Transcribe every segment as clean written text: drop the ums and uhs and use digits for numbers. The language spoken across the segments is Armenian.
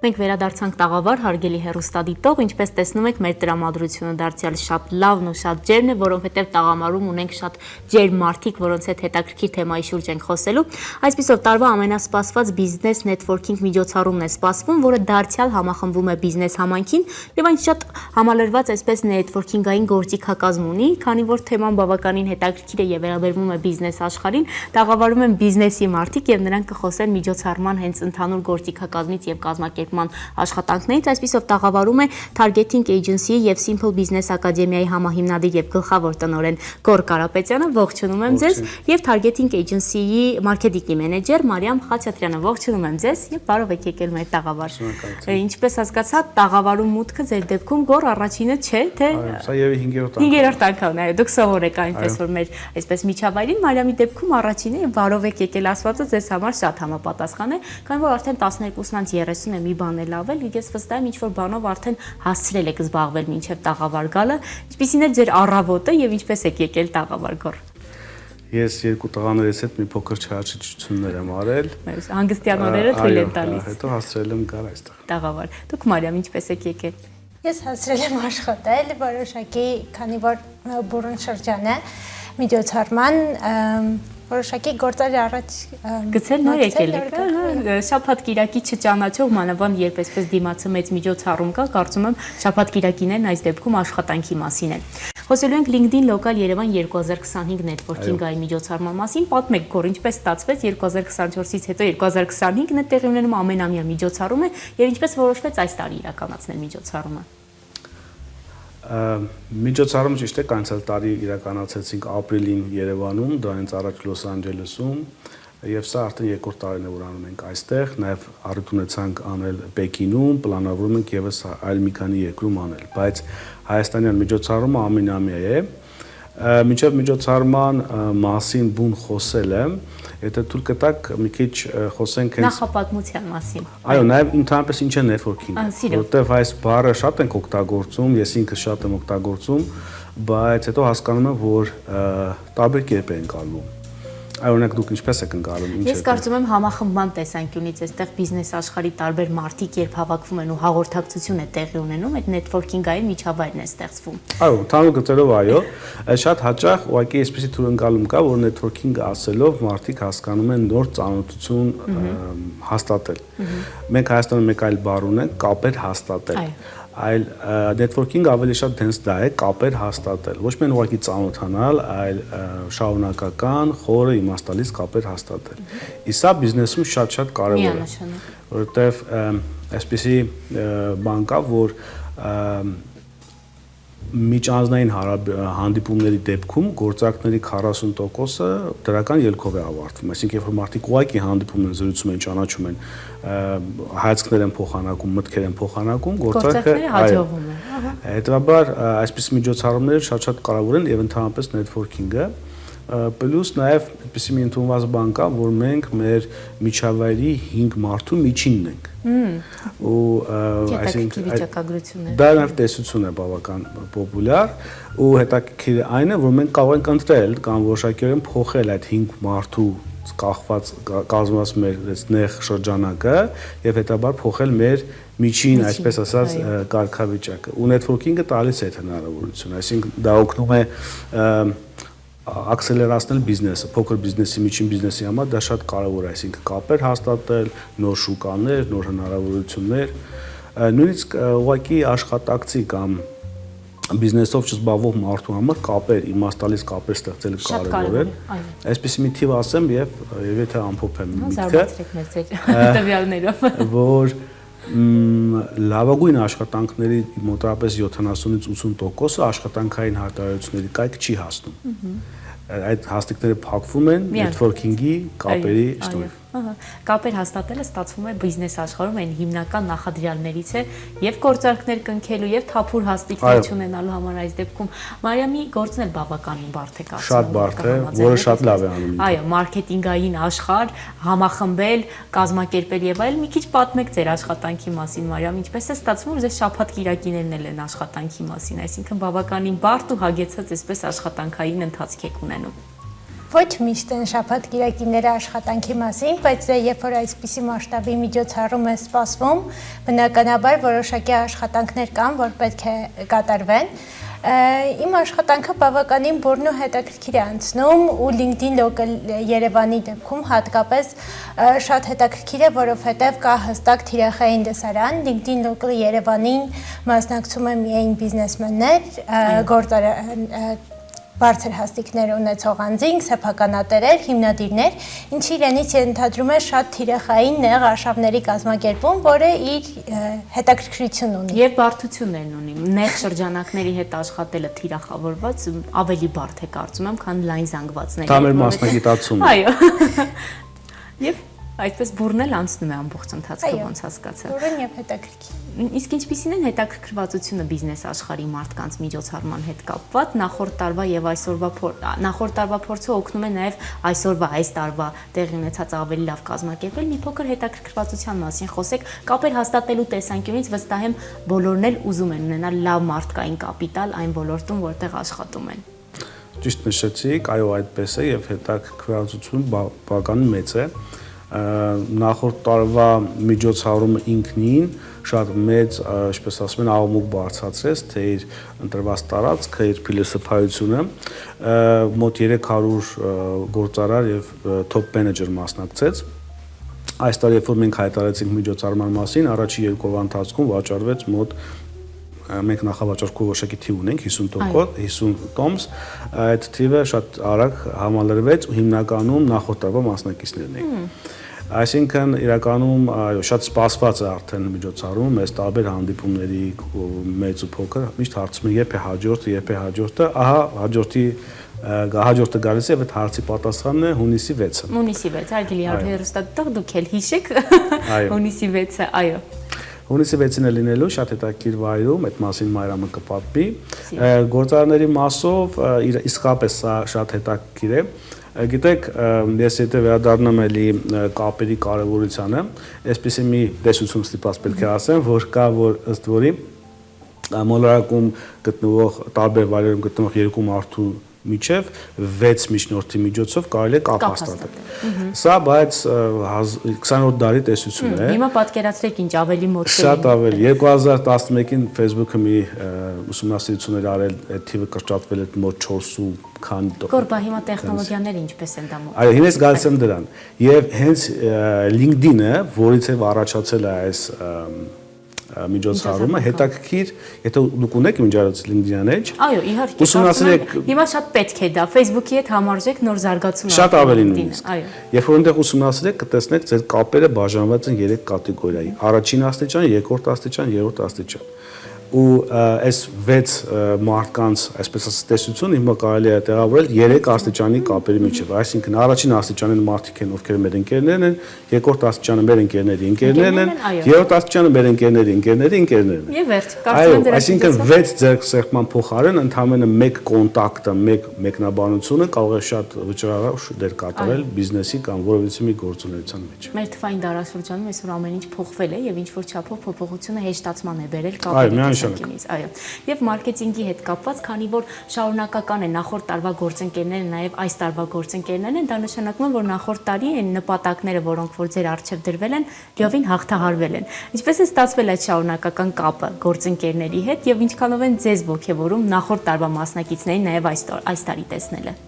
Մենք վերադարձանք տաղավար, հարգելի հեռուստադիտող, ինչպես տեսնում եք, մեր տրամադրությունը դարձյալ շատ լավն ու շատ ջերմ է, որովհետև տաղամարում ունենք շատ ջերմ մարդիկ, որոնց հետ հետաքրքիր թեմայի շուրջ ենք խոսելու։ Այսպիսով, տարվա ամենասպասված բիզնես նետվորքինգ միջոցառումն է սպասվում, որը դարձյալ համախմբում է բիզնես համայնքին եւ այն շատ համալրված այսպես նետվորքինգային գործիքակազմ ունի, քանի որ թեման բավականին հետաքրքիր է եւ վերաբերվում է բիզնես աշխարհին, տաղավարում են բիզնեսի մարդիկ եւ նրանք կխոսեն միջոցառման հենց ընդհանուր գործիքակազմից եւ կազմակերպման աշխատանքներից, այսպիսով տաղավարում է Targeting Agency եւ Simple Business Academy-ի համահիմնադիր եւ գլխավոր տնօրեն Գոր Կարապետյանը, ողջունում եմ ձեզ, եւ Targeting Agency-ի մարքեթինգի մենեջեր Մարիամ Խաչատրյանը, ողջունում եմ ձեզ եւ բարով եք եկել մեր տաղավար։ Ինչպես հասկացա, տաղավարում մուտքը ձեր դեպքում Գոր առաջինը չէ, թե սա եւ 5-րդ անգամն է, դուք սովոր եք այնպես որ մեր այսպես միջավայրին Մարիամի դեպքում առաջինը եւ բարով եք եկել ասվածը ձեզ համար շատ համապատասխան է, քանի որ արդեն 12:30 է մի բան է լավել, ես վստահ եմ ինչ-որ բանով արդեն հասցրել եք զբաղվել մինչև տաղավար գալը, ինչպիսին է ձեր առավոտը եւ ինչպես եք եկել տաղավար Գոր։ Ես երկու տղաներիս հետ մի փոքր չհաշիջություններ եմ արել։ Հանգստյան օրերը թույլ են տալիս։ Հետո հասցրել եմ գալ այստեղ։ Տաղավար։ Դուք Մարիամ ինչպես եք եկել։ Ես հասցրել եմ աշխատել որոշակի, քանի որ բուրըն շրջան է միջոցառման որոշակի գործեր առաջ գցել նոր եկել եք, շաբաթ կիրակի չճանաչող մանավանդ երբ այսպես դիմացը մեծ միջոցառում կա, կարծում եմ շաբաթ կիրակիներն այս դեպքում աշխատանքի մասին են։ Խոսելու ենք LinkedIn Local Yerevan 2025 նետվորքինգային միջոցառման մասին, պատմեք Գոր, ինչպես ստացվեց 2024-ից հետո 2025-ն է տեղի ունենում ամենամյա միջոցառում է եւ ինչպես որոշվեց այս տարի իրականացնել միջոցառումը։ Միջոցառումը ճիշտ է, անցյալ տարի իրականացրեցինք ապրիլին Երևանում, դրանից առաջ Լոս Անջելեսում եւ սա արդեն երկրորդ տարին է որ անում ենք այստեղ, նաեւ առիթ ունեցանք անել Պեկինում, պլանավորում ենք եւս այլ մի քանի երկրում անել, բայց հայաստանյան միջոցառումը ամենամյա է։ Մինչև միջոցառման մասին բուն խոսել եմ, եթե թույլ կտաք մի քիչ խոսենք հենց նախապատմության մասին։ Այո, նաև ընդհանրապես ինչ է networking, որովհետև այս բառը շատ ենք օգտագործում, ես ինքս շատ եմ օգտագործում, բայց հետո հասկանում եմ, որ տարբեր կերպ է ընկալվում։ Այո, օրինակ դուք ինչպես եք ընկալում, ինչ է։ Ես կարծում եմ համախմբման տեսանկյունից այստեղ բիզնես աշխարհի տարբեր մարդիկ երբ հավաքվում են ու հաղորդակցություն է տեղի ունենում, այդ նետվորքինգային միջավայրն է ստեղծվում։ Այո, ընդհանուր գծերով այո, շատ հաճախ ուղղակի այսպեսի թույլընկալում կա, որ նետվորքինգ ասելով մարդիկ հասկանում են նոր ծանոթություն հաստատել։ Մենք Հայաստանում մեկ այլ բառ ունենք՝ կապեր հաստատել։ Այլ նետվորքինգ ավելի շատ հենց դա է, կապեր հաստատել, ոչ միայն ուղղակի ծանոթանալ, այլ շարունակական, խորը իմաստալից կապեր հաստատել։ Իսկ սա բիզնեսում շատ կարևոր է, որովհետև այսպեսի բան կա, որ միջանձնային հանդիպումների դեպքում գործարքների 40%-ը դրական ելքով է ավարտվում, այսինքն երբ որ մարդիկ ուղղակի հանդիպում են, զրուցում են, ճանաչում են, հայացքներ են փոխանակում, մտքեր են փոխանակում, գործարքը հաջողվում է։ Հետևաբար այսպես միջոցառումները շատ կարևոր են եւ ընդհանրապես նետվորքինգը Պլյուս նաև այդպիսի մի ընդունված բան կա, որ մենք մեր միջավայրի 5 մարդու միջինն ենք։ Ու այսինքն դա նաև տեսություն է բավական պոպուլյար ու հետաքրքիր այն է, որ մենք կարող ենք ընտրել կամ որոշակիորեն փոխել այդ 5 մարդու կախված կազմված մեր նեղ շրջանակը եւ հետաբար փոխել մեր միջին, այսպես ասած, կարգավիճակը։ Ու նետվորքինգը տալիս է այդ հնարավորություն, այսինքն դա օգնում է ակսելերացնել բիզնեսը, փոքր բիզնեսի, միջին բիզնեսի համար դա շատ կարևոր է, այսինքն կապեր հաստատել, նոր շուկաներ, նոր հնարավորություններ, նույնիսկ ուղղակի աշխատակցի կամ բիզնեսով չզբաղվող մարդու համար կապեր, իմաստալից կապեր ստեղծելը կարևոր է։ Այսպեսի մի թիվ ասեմ եւ եթե ամփոփեմ միտքը, որ լավագույն աշխատանքների մոտավորապես 70-ից 80%-ը աշխատանքային հայտարարությունների կայք չի հասնում։ Այդ հաստիկները փակվում են նետվորքինգի կապերի շնորհիվ։ Կապեր հաստատելը ստացվում է բիզնես աշխարհում այն հիմնական նախադրյալներից է եւ գործարքներ կնքելու եւ թափուր հաստիկներ ունենալու համար այս դեպքում Մարիամի գործն էլ բավականին բարդ է կարծում։ Շատ բարդ է, որը շատ լավ է անում։ Այո, մարքեթինգային աշխարհ, համախմբել, կազմակերպել եւ այլն։ Մի քիչ պատմեք ձեր աշխատանքի մասին, Մարիամ, ինչպես է ստացվում, որ ձեր շաբաթ կիրակիներն են աշխատանքի մասին, այսինքն բավականին բարդ ու հագեցած այսպես աշխատանքային ընթացք եք ունենում։ ոչ միշտ են շաբաթ կիրակիները աշխատանքի մասին, բայց երբ որ այսպիսի մասշտաբի միջոցառում է սպասվում, բնականաբար որոշակի աշխատանքներ կան, որ պետք է կատարվեն։ Իմ աշխատանքը բավականին բուրն ու հետաքրքիր է անցնում ու LinkedIn Local Երևանի դեպքում հատկապես շատ հետաքրքիր է, որովհետև կա հստակ թիրախային դասարան, LinkedIn Local Երևանին մասնակցում են միայն բիզնեսմեններ, բարձր հաստիքներ ունեցող անձինք, սեփականատերեր, հիմնադիրներ, ինչը իրենից ենթադրում է շատ թիրախային նեղ արշավների կազմակերպում, որը իր հետաքրքրություն ունի։ Եվ բարդություններն ունի։ Նեղ շրջանակների հետ աշխատելը թիրախավորված ավելի բարդ է կարծում եմ, քան լայն զանգվածների։ Դա մեր մասնագիտացումն է։ Այո։ Եվ այսպես բուրնել անցնում է ամբողջ ընթացքը, ոնց հասկացա։ Բուրն եւ հետաքրքիր։ Իսկ ինչպիսին են հետաքրքրվածությունը բիզնես աշխարհի մարդկանց միջոցառման հետ կապված նախորդ տարվա եւ նախորդ տարվա փորձը օգնում է նաեւ այսօրվա այս տարվա տեղի ունեցած ավելի լավ կազմակերպել մի փոքր հետաքրքրվածության մասին խոսեք կապեր հաստատելու տեսանկյունից վստահ եմ բոլորն էլ ուզում են ունենալ լավ մարդկային կապիտալ այն ոլորտում որտեղ աշխատում են։ Ճիշտ նշեցիք, այո, այդպես է եւ հետաքրքրվածությունը բավականին մեծ է։ Նախորդ տարվա միջոցառումը ինքնին շատ մեծ, ինչպես ասում են, աղմուկ բարձրացրեց, թե իր ընտրված տարածքը, իր փիլիսոփայությունը, մոտ 300 գործարար եւ top manager մասնակցեց։ Այս տարի, երբ որ մենք հայտարարեցինք միջոցառման մասին, առաջի 2 օրվա ընթացքում վաճառվեց մոտ մենք նախավաճառքով որոշակի թիվ ունենք 50 տոմս, այդ թիվը շատ արագ համալրվեց ու հիմնականում նախորդ տարվա մասնակիցներն էին։ Այսինքն իրականում այո շատ սպասված է արդեն միջոցառումը, մեծ տարբեր հանդիպումների մեծ ու փոքր, միշտ հարցում են երբ է հաջորդը, ահա հաջորդը գալիս է եւ այդ հարցի պատասխանն է հունիսի 6-ը։ Հունիսի 6, այգելի հերոստատող դուք էլ հիշեք հունիսի 6-ը, այո։ Հունիսի 6-ին է լինելու շատ հետաքրքիր վայրում, այդ մասին Մարիամը կպատմի։ Գործարարների մասով իսկապես սա շատ հետաքրքիր է։ Գիտեք, ես եթե վերադառնամ էլի կապերի կարևորությանը, այսպեսի մի տեսություն ստիպված պետք է ասեմ, որ կա, որ ըստ որի մոլորակում գտնվող տարբեր վայրերում գտնվող երկու մարդու միջև 6 միջնորդի միջոցով կարելի է կապ հաստատել։ Սա բայց 20-րդ դարի տեսություն է։ Հիմա պատկերացրեք ինչ ավելի մոտ է։ Շատ ավելի 2011-ին Facebook-ը մի ուսումնասիրություն էր արել, այդ թիվը կրճատվել է մոտ 4.քանի%։ Գորբա հիմա տեխնոլոգիաները ինչպես են դա մոտ։ Այո, հիմա ես գալիս եմ դրան։ Եվ հենց LinkedIn-ը, որից է առաջացել է այս միջոցառումը, հետաքրքիր, եթե դուք ունեք միջարած LinkedIn-ը, այո, իհարկե, ուսումնասիրեք։ Հիմա շատ պետք է դա Facebook-ի հետ համարժեք նոր զարգացում շատ ավելի նույնիսկ։ Այո։ Երբ որ այնտեղ ուսումնասիրեք, կտեսնեք ձեր կապերը բաժանված են 3 կատեգորիայի՝ առաջին աստիճան, երկրորդ աստիճան, երրորդ աստիճան։ Ու այս 6 մարդկանց, այսպես ասած, տեսությունը հիմա կարելի է տեղավորել 3 աստիճանի կապերի միջև, այսինքն առաջին աստիճանը մարդիկ են, ովքեր մեր ընկերներն են, երկրորդ աստիճանը մեր ընկերների ընկերներն են, երրորդ աստիճանը մեր ընկերների ընկերներն են։ Եվ վերջ, կարծում եմ դրա։ Այսինքն 6 ձեռքսեղման փոխարեն ընդհանրապես մեկ կոնտակտը, մեկ մեկնաբանությունը կարող է շատ վճռարար դեր կատարել բիզնեսի կամ որևիցե մի գործունեության մեջ։ Մեր թվային դարաշրջանում այսօր ամեն ինչ փոխվել է եւ ինչ որ չափով փոփոխությունը հեշտացման է բերել կապերի Այո, եւ մարքեթինգի հետ կապված, քանի որ շարունակական է նախորդ տարվա գործընկերները, նաեւ այս տարվա գործընկերներն են, դա նշանակում է, որ նախորդ տարի այն նպատակները, որոնք որ ձեր առջև դրվել են, լիովին հաղթահարվել են։ Ինչպես է ստացվել այդ շարունակական կապը գործընկերների հետ եւ ինչքանով են ձեզ ողջևորում նախորդ տարվա մասնակիցներին նաեւ այս տարի տեսնելը։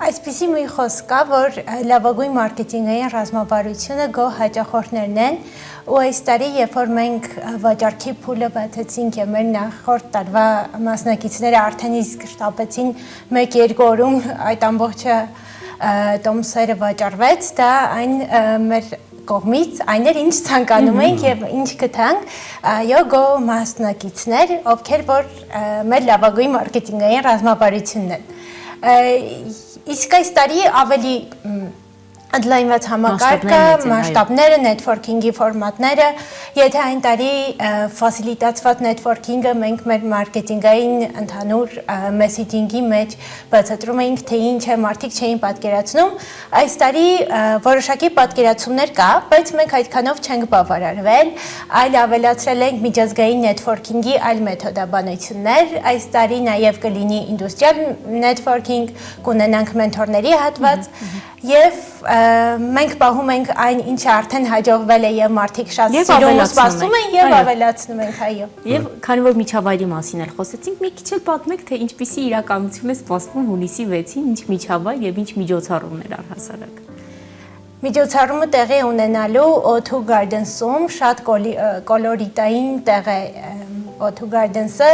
Այսպիսի մի խոսք կա, որ լավագույն մարքեթինգային ռազմավարությունը գոհ հաճախորդներն են, ու այս տարի, երբ որ մենք վաճառքի փուլը բացեցինք եւ մեր նախորդ տարվա մասնակիցները արդեն իսկ շտապեցին 1-2 օրում այդ ամբողջը տոմսերը վաճառվեց, դա այն մեր կողմից այն էր ինչ ցանկանում ենք եւ ինչ գտանք, այո գո մասնակիցներ, ովքեր որ մեր լավագույն մարքեթինգային ռազմավարությունն են։ Իսկ այս տարի ավելի ընդլայնված համակարգը, մասշտաբները, նետվորքինգի ֆորմատները, եթե այն տարի ֆասիլիտացված նետվորքինգը մենք մեր մարքեթինգային ընդհանուր մեսեջինգի մեջ բացատրում էինք, թե ինչ է, մարդիկ չէին պատկերացնում, այս տարի որոշակի պատկերացումներ կա, բայց մենք այդքանով չենք բավարարվել, այլ ավելացրել ենք միջազգային նետվորքինգի այլ մեթոդաբանություններ, այս տարի նաև կլինի ինդուստրիալ նետվորքինգ, կունենանք մենթորների հատված եւ մենք պահում ենք այն, ինչը արդեն հաջողվել է եւ մարդիկ շատ սիրում ու սպասում են եւ ավելացնում ենք, այո։ Եվ քանի որ միջավայրի մասին էլ խոսեցինք, մի քիչ էլ պատմեք, թե ինչպիսի իրականություն է սպասվում հունիսի 6-ին, ինչ միջավայր եւ ինչ միջոցառումներ առհասարակ։ Միջոցառումը տեղի ունենալու O2 Gardens-ում շատ կոլորիտային տեղ է O2 Gardens-ը,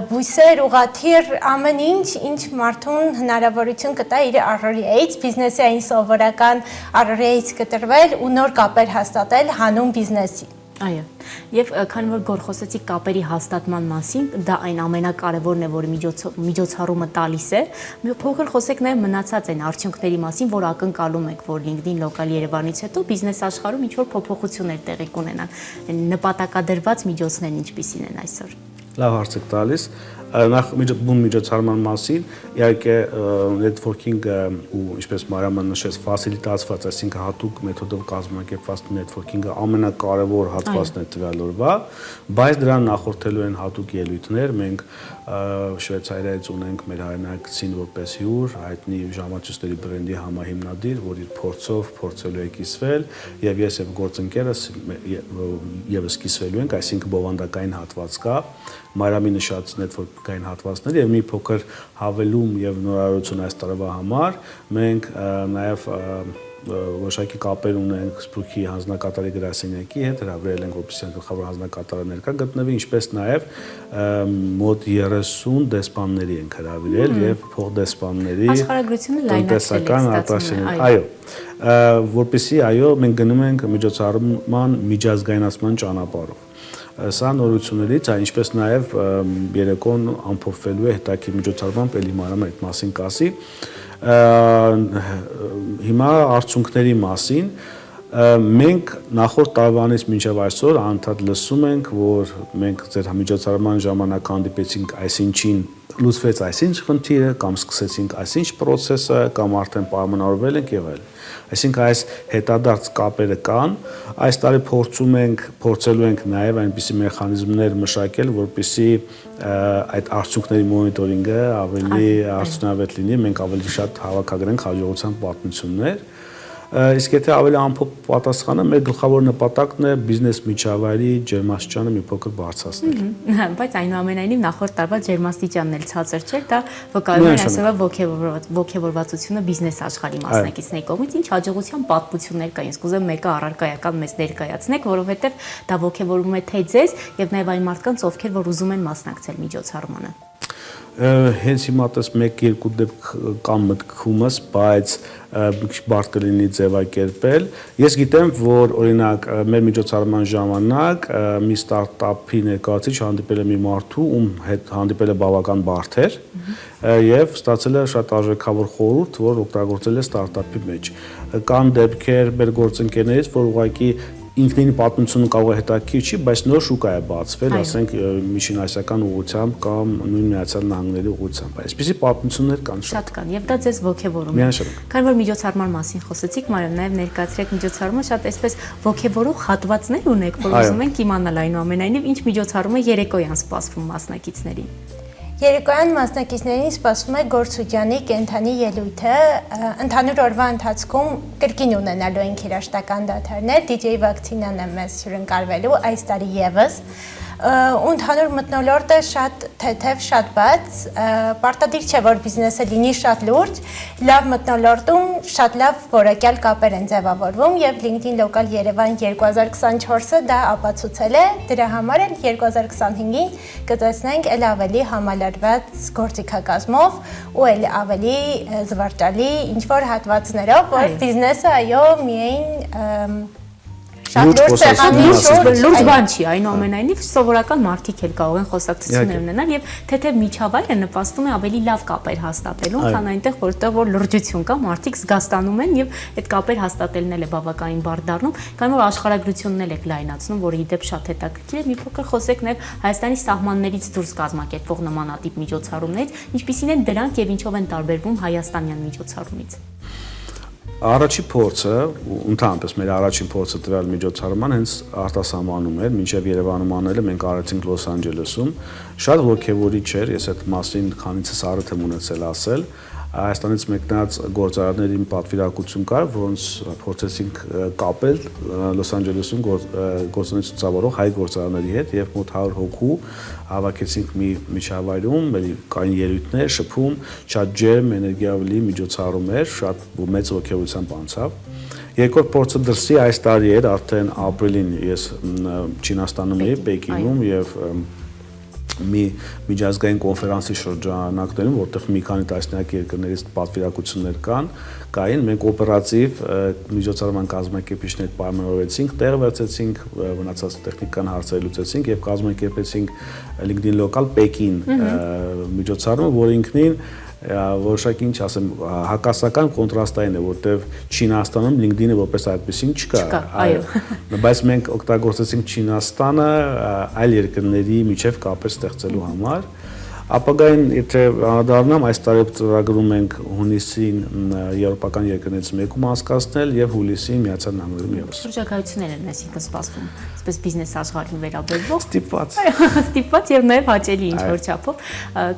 բույսեր, ուղղաթիռ, ամեն ինչ մարդուն հնարավորություն կտա իր առօրյայից, բիզնեսի այն սովորական առօրյայից կտրվել ու նոր կապեր հաստատել հանուն բիզնեսի։ Այո, եւ քանի որ գոր խոսեցիք կապերի հաստատման մասին, դա այն ամենակարևորն է, որ միջոցառումը տալիս է, փոքր խոսեք նաեւ մնացած այն արդյունքների մասին, որ ակնկալում եք, որ LinkedIn Local Երևանից հետո բիզնես աշխարհում ինչ որ փոփոխություններ տեղի կունենան, նպատակադրված միջոցներն ինչպիսին են այսօր։ Լավ հարց եք տալիս, նախ բուն միջոցառման մասին, իհարկե նետվորքինգը ու ինչպես Մարիամը նշեց, ֆասիլիտացված, այսինքն հատուկ մեթոդով կազմակերպված նետվորքինգը ամենակարևոր հատվածն է տվյալ օրվա, բայց դրան նախորդելու են հատուկ ելույթներ, մենք Շվեյցարիայից ունենք մեր հայրենակցին որպես հյուր, հայտնի ժամացույցների բրենդի համահիմնադիր, որ իր փորձով փորձելու է կիսվել, եւ ես եւ գործընկերս եւս կիսվելու ենք, այսինքն բովանդակային հատված կա, Մարիամի նշած նետվորքային հատվածներ եւ մի փոքր հավելում եւ նորարարություն այս տարվա համար մենք նաեւ որոշակի կապեր ունենք Սփյուռքի հանձնակատարի գրասենյակի հետ, հրավիրել ենք, որպեսզի գլխավոր հանձնակատարը ներկա գտնվի, ինչպես նաեւ մոտ 30 դեսպանների ենք հրավիրել եւ փոխդեսպանների տնտեսական արտաշենի։ Այո, որպեսզի մենք գնում ենք միջոցառման միջազգայնացման ճանապարհով։ Սա նորություններից, ինչպես նաև երեկոն ամփոփվելու է հետաքրքիր միջոցառմամբ, էլի Մարիամը այդ մասին կասի։ Հիմա արդյունքների մասին մենք նախորդ տարվանից մինչև այսօր անդադ լսում ենք, որ մենք ձեր միջոցառման ժամանակ հանդիպեցինք այսինչին լուծվեց այսինչ խնդիրը կամ սկսեցինք այսինչ process-ը կամ արդեն պայմանավորվել ենք եւ այլն։ Այսինքն այս հետադարձ կապերը կան, այս տարի փորձելու ենք նաև այնպիսի մեխանիզմներ մշակել, որպեսզի այդ արդյունքների մոնիտորինգը ավելի արդյունավետ լինի, մենք ավելի շատ հավաքագրենք հաջողության պատմություններ։ Իսկ եթե ավելի ամփոփ պատասխանը, մեր գլխավոր նպատակն է բիզնես միջավայրի ջերմաստիճանը մի փոքր բարձրացնել։ Բայց այնուամենայնիվ նախորդ տարվա ջերմաստիճանն էլ ցածր չէր, դա վկայում է այսօրվա ոգևորվածությունը բիզնես աշխարհի մասնակիցների կողմից, ինչ հաջողության պատմություններ կա։ Ես կուզեմ մեկը առարկայական մեզ ներկայացնեք, որովհետև դա ոգևորում է թե ձեզ եւ նաեւ այն մարդկանց, ովքեր որ ուզում են մասնակցել միջոցառմանը։ Հենց հիմա տես 1-2 դեպք կամ մտքումս, բայց մի քիչ բարդ կլինի ձևակերպել։ Ես գիտեմ, որ օրինակ մեր միջոցառման ժամանակ մի ստարտափի ներկայացուցիչ հանդիպել է մի մարդու, ում հետ հանդիպել է բավական բարդ էր եւ ստացել է շատ արժեքավոր խորհուրդ, որ օգտագործել է ստարտափի մեջ։ Կան դեպքեր մեր գործընկերներից, որ ուղղակի ինքնին պատմությունը կարող է հետաքրքիր չի, բայց նոր շուկա է բացվել, ասենք միջինասիական ուղղությամբ կամ նույն Միացյալ Նահանգների ուղղությամբ։ Այսպիսի պատմություններ կան շատ կան եւ դա ձեզ ոգևորում է։ Քանի որ միջոցառման մասին խոսեցիք, Մարիամ, նաեւ ներկայացրեք միջոցառումը շատ այսպես ոգևորող հատվածներ ունեք, որ ուզում ենք իմանալ այնուամենայնիվ ինչ միջոցառումը երեկոյան սպասվում մասնակիցներին։ Երեկոյան մասնակիցներին սպասվում է Գործուջյանի կենդանի ելույթը, ընդհանուր օրվա ընթացքում կրկին ունենալու ենք երաժշտական դադարներ, DJ վակցինան է մեզ հյուրընկալվելու այս տարի եւս, ու ընդհանուր մթնոլորտը շատ թեթև, շատ բաց, պարտադիր չէ, որ բիզնեսը լինի շատ լուրջ, լավ մթնոլորտում շատ լավ որակյալ կապեր են ձևավորվում եւ LinkedIn Local Երևան 2024-ը դա ապացուցել է, դրա համար էլ 2025-ին կտեսնենք էլ ավելի համալրված գործիքակազմով ու էլ ավելի զվարճալի ինչ-որ հատվածներով, որ բիզնեսը այո միայն լուրջ բան չի, այնուամենայնիվ սովորական մարդիկ էլ կարող են խոսակցություններ ունենալ եւ թեթև միջավայրը նպաստում է ավելի լավ կապեր հաստատելուն, քան այնտեղ, որտեղ որ լրջություն կա, մարդիկ զգաստանում են եւ այդ կապեր հաստատելն էլ է բավականին բարդ դառնում, քանի որ աշխարհագրությունն էլ է լայնացնում, որը ի դեպ շատ հետաքրքիր է։ Մի փոքր խոսեք նաեւ Հայաստանի սահմաններից դուրս կազմակերպվող նմանատիպ միջոցառումներից, ինչպիսին են դրանք եւ ինչով են տարբերվում հայաստանյան միջոցառումից։ Առաջի փորձը, ընդհանրապես մեր առաջին փորձը տվյալ միջոցառման հենց արտասահմանում էր, մինչև Երևանում անելը մենք արեցինք Լոս Անջելեսում, շատ ոգևորիչ էր, ես այդ մասին քանիցս առիթ եմ ունեցել ասել, Հայաստանից մեկնած գործարանների պատվիրակություն կար, որոնց փորձեցինք կապել Լոս Անջելեսում գործունեություն ծավալող հայ գործարանների հետ եւ մոտ 100 հոգու հավաքեցինք մի միջավայրում, կային ելույթներ, շփում, շատ ջերմ, էներգիավլի միջոցառում էր, շատ մեծ ոգևորությամբ անցավ։ Երկրորդ փորձը դրսի այս տարի էր, արդեն ապրիլին ես Չինաստանում էի, Պեկինում եւ մի միջազգային կոնֆերանսի շրջանակներում, որտեղ մի քանի տասնյակ երկրներից պատվիրակություններ կային, մենք օպերատիվ միջոցառման կազմակերպիչներ պայմանավորեցինք, տեղ վերցեցինք, մնացած տեխնիկական հարցեր լուծեցինք եւ կազմակերպեցինք LinkedIn Local Pekin միջոցառումը, որը ինքնին որոշակի ինչ ասեմ, հակասական կոնտրաստային է, որտեղ Չինաստանում LinkedIn-ը որպես այդպեսին չկա, բայց մենք օգտագործեցինք Չինաստանը այլ երկրների միջև կապեր ստեղծելու համար։ Ապագային, եթե անդրադառնամ, այս տարի ծրագրում ենք հունիսին եվրոպական երկրներից մեկում անցկացնել եւ հուլիսին Միացյալ Նահանգներում եւս։ Շրջագայություններ են այսինքն սպասվում, այսպես բիզնես աշխարհին վերաբերվող։ Ստիպված եւ նաեւ հաճելի ինչ-որ չափով,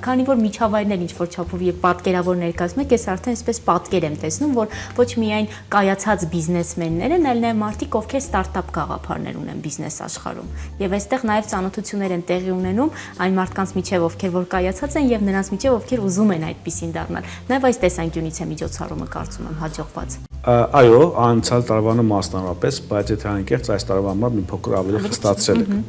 քանի որ միջավայրներ ինչ-որ չափով եւ պատկերավոր ներկայացում եք, ես արդեն այսպես պատկեր եմ տեսնում, որ ոչ միայն կայացած բիզնեսմեններ են, այլ նաեւ մարդիկ, ովքեր ստարտափ գաղափարներ ունեն բիզնես աշխարհում։ Եվ այստեղ նաեւ ծանոթություններ են տեղի ունենում այն մարդկանց միջև, ովքեր որ կայացած են եւ նրանց միջև ովքեր ուզում են այդպեսին դառնալ։ Նաեւ այս տեսանկյունից է միջոցառումը կարծում եմ հաջողված։ Այո, անցյալ տարվանը մասնավորապես, բայց եթե անկեղծ այս տարվա համար մի փոքր ավելի խստացրել ենք,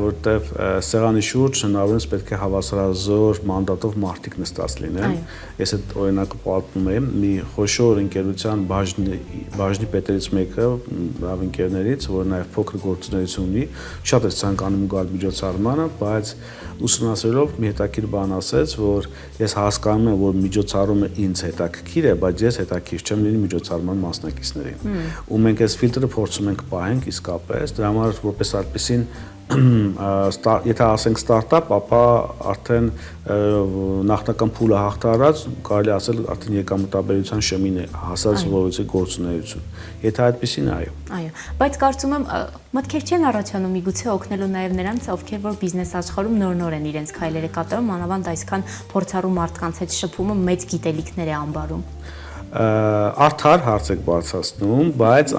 որտեղ սեղանի շուրջ հնարավորինս պետք է հավասարազոր մանդատով մարդիկ նստած լինեն։ Ես այդ օրինակը պատմում եմ, մի խոշոր ընկերության բաժնի պետերից մեկը, լավ ընկերներից, որ նաև փոքր գործունեություն ունի, շատ էր ցանկանում գալ միջոցառմանը, բայց ուսումնասիրելով մի հետաքրքիր բան ասեց, որ ես հասկանում եմ, որ միջոցառումը ինձ հետաքրքիր է, բայց ես հետաքրքիր չեմ լինի միջոցառման մասնակիցներին։ Ու մենք այս ֆիլտրը փորձում ենք պահենք իսկապես, դրա համար որպես այդպեսին եթե ասենք ստարտափ, ապա արդեն նախնական փուլը հաղթարած, կարելի ասել արդեն եկամտաբերության շեմին է հասած որոշի գործունեություն։ Եթե այդպեսին այո։ Այո, բայց կարծում եմ մտքեր չեն առաջանում միգուցե օգնելու նաև նրանց, ովքեր որ բիզնես աշխարհում նոր են իրենց քայլերը կատարում, մանավանդ այսքան փորձառու մարդկանց հետ շփումը մեծ գիտելիքներ է ամբարում։ Արդար հարց եք բարձրացնում, բայց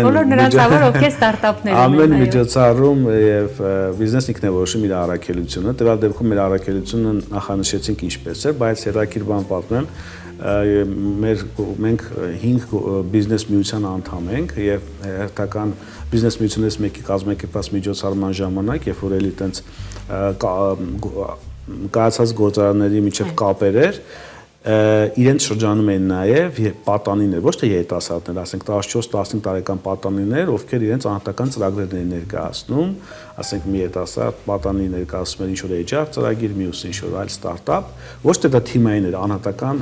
բոլոր նրանց համար ովքեր ստարտափներ ունեն, ամեն միջոցառում եւ բիզնեսն ինքն է որոշում իր առաքելությունը, տվյալ դեպքում մեր առաքելությունը նախանշեցինք ինչպես է, բայց հետաքրքիր բան պատմեմ, մենք 5 բիզնես միության անդամ ենք եւ հերթական բիզնես միությունից մեկի կազմակերպած միջոցառման ժամանակ, երբ որ էլի տենց կայացած գործարանների միջև կապեր էր, իրենց շրջանում են նաև պատանիներ, ոչ թե երիտասարդներ, ասենք 14-15 տարեկան պատանիներ, ովքեր իրենց անհատական ծրագրերն են ներկայացնում, ասենք մի երիտասարդ պատանի ներկայացնում էր ինչ-որ HR ծրագիր, մյուս ինչ-որ այլ ստարտափ, ոչ թե դա թիմային էր, անհատական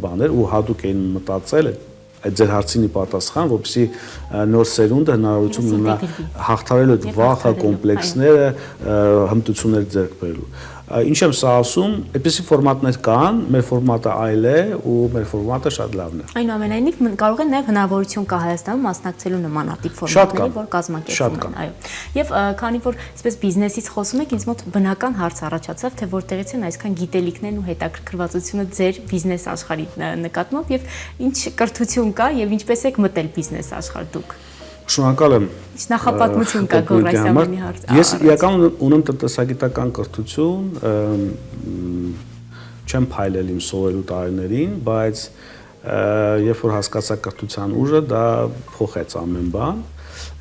բաներ ու հատուկ էին մտածել այդ ձեր հարցինի պատասխան, որպեսզի նոր սերունդը հնարավորություն ունենա հաղթարելու այդ վախը, կոմպլեքսները, հմտություններ ձեռք բերելու։ Ինչ եմ սա ասում, այդպիսի ֆորմատներ կան, մեր ֆորմատը այլ է ու մեր ֆորմատը շատ լավն է։ Այնուամենայնիվ կարող է նաև հնարավորություն կա Հայաստանում մասնակցելու նմանատիպ ֆորմատների, որ կազմակերպվում են, այո։ Եվ քանի որ այսպես բիզնեսից խոսում եք, ինձ մոտ բնական հարց առաջացավ, թե որտեղից են այսքան գիտելիքներն ու հետաքրքրվածությունը ձեր բիզնես աշխարհի նկատմամբ եւ ինչ կրթություն կա եւ ինչպես եք մտել բիզնես աշխարհ դուք։ Շնորհակալ եմ։ Ինչ նախապատմություն կա գոր այս ամենի հարց։ Ես իրական ունեմ տնտեսագիտական կրթություն, չեմ փայլել իմ սովորելու տարիներին, բայց երբ որ հասկացա կրթության ուժը, դա փոխեց ամեն բան։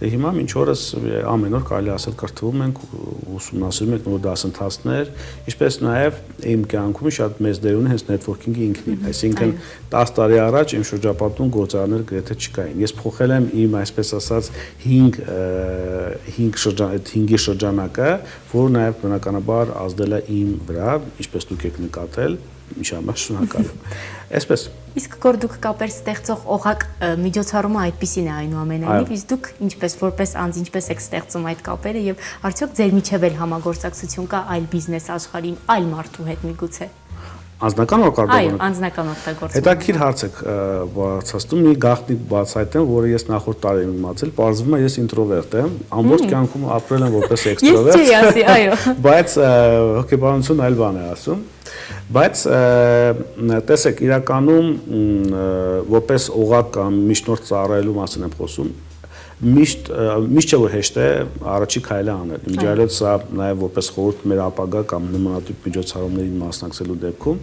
Հիմա մինչ օրս ամեն օր կարելի ասել կրթվում ենք, ուսումնասիրում ենք նոր դասընթացներ, ինչպես նաև իմ կյանքում շատ մեծ դեր ունի հենց networking-ի ինքնին, այսինքն 10 տարի առաջ իմ շրջապատում գործարաններ գրեթե չկային։ Ես փոխել եմ իմ այսպես ասած 5-ի շրջանակը, որը նաև բնականաբար ազդել է իմ վրա, ինչպես դուք եք նկատել, Միշամա շնորհակալ եմ։ Այսպես։ Իսկ որ դուք կապեր ստեղծող օղակ միջոցառումը այդպեսին է այնուամենայնիվ, իսկ դուք ինչպես որպես անձ ինչպես եք ստեղծում այդ կապերը եւ արդյոք ձեր միջև էլ համագործակցություն կա այլ բիզնես աշխարհի այլ մարդու հետ միգուցե։ Անձնական օգտագործում։ Այո, անձնական օգտագործում։ Հետաքրքիր հարց եք բացացնում, մի գաղտնի բացայտեմ, որը ես նախորդ տարի եմ իմացել, պարզվում է ես ինտրովերտ եմ, ամբողջ կյանքում ապրել եմ որպես էքստրովերտ։ Ես չի ասի, այո։ Բայց հոգեբանություն այլ բան է ասում։ Բայց տեսեք, իրականում որպես օղակ կամ միջնորդ ծառայելու մասին եմ խոսում, միշտ չէ որ հեշտ է առաջի քայլը անել։ Իմիջիայլոց սա նաև որպես խորհուրդ մեր ապագա կամ նմանատիպ միջոցառումներին մասնակցելու դեպքում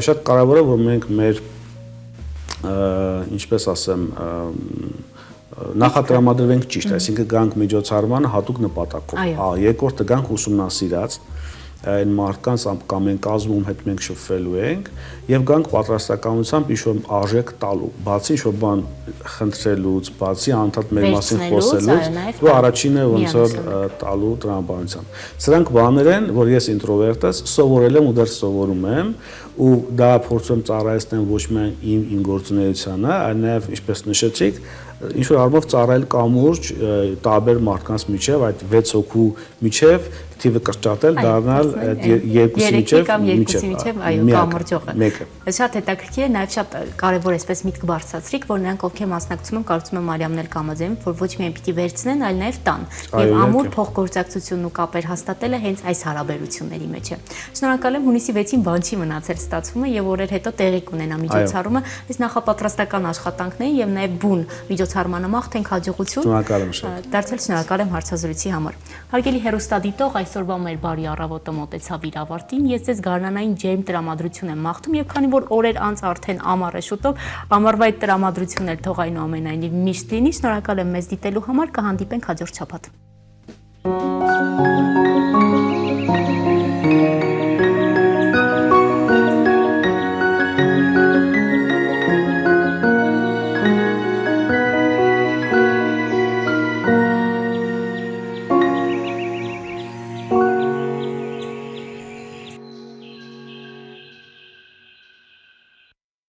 շատ կարևոր է որ մենք մեր ինչպես ասեմ նախատրամադրվենք ճիշտ, այսինքն գանք միջոցառման հատուկ նպատակով։ Երկրորդը գանք ուսումնասիրած այն մարդկանց կամ այն կազմում հետ մենք շփվելու ենք եւ գանք պատրաստականությամբ ինչ-որ արժեք տալու, բացի ինչ-որ բան խնդրելուց, բացի անդադ մեր մասին խոսելուց, ու առաջինը ոնց որ տալու տրամաբանությամբ։ Սրանք բաներ են, որ ես ինտրովերտ եմ, սովորել եմ ու դեռ սովորում եմ, ու դա փորձում ծառայեցնել ոչ միայն իմ գործունեությանը, այլ նաև ինչպես նշեցիք, ինչ-որ առումով ծառայել կամուրջ տարբեր մարդկանց միջև, այդ 6 հոգու միջև թիվը կրճատել, դառնալ 2-ի միջև, այո, կամրջողը։ Շատ հետաքրքիր է, նաև շատ կարևոր է այսպես միտք բարձրացրիք, որ նրանք ովքեր մասնակցում են, կարծում եմ Մարիամն էլ կամաձայնի, որ ոչ միայն պիտի վերցնեն, այլ նաև տան։ Եվ ամուր փոխգործակցությունն ու կապեր հաստատելը հենց այս հարաբերությունների մեջ է։ Շնորհակալ եմ, հունիսի 6-ին բան չի մնացել ստացվում է եւ օրեր հետո տեղի կունենա միջոցառումը, այս նախապատրաստական աշխատանքներին եւ նաև բուն միջոցառմանը մաղթենք հաջողություն։ Շնորհակալ եմ շատ։ Դարձել շնորհակալ եմ հարցազրույցի համար։ Հարգելի հեռուստադիտող, այսօրվա մեր բարի առավոտը մոտեցավ իր ավարտին։ Ես ձեզ գարնանային ջերմ տրամադրություն եմ մաղթում եւ քանի որ օրեր անց արդեն ամառ է շուտով, ամառվա այդ տրամադրությունն էլ թող այնուամենայնիվ միշտ լինի։ Շնորհակալ եմ մեզ դիտելու համար, կհանդիպենք հաջորդ շաբաթ։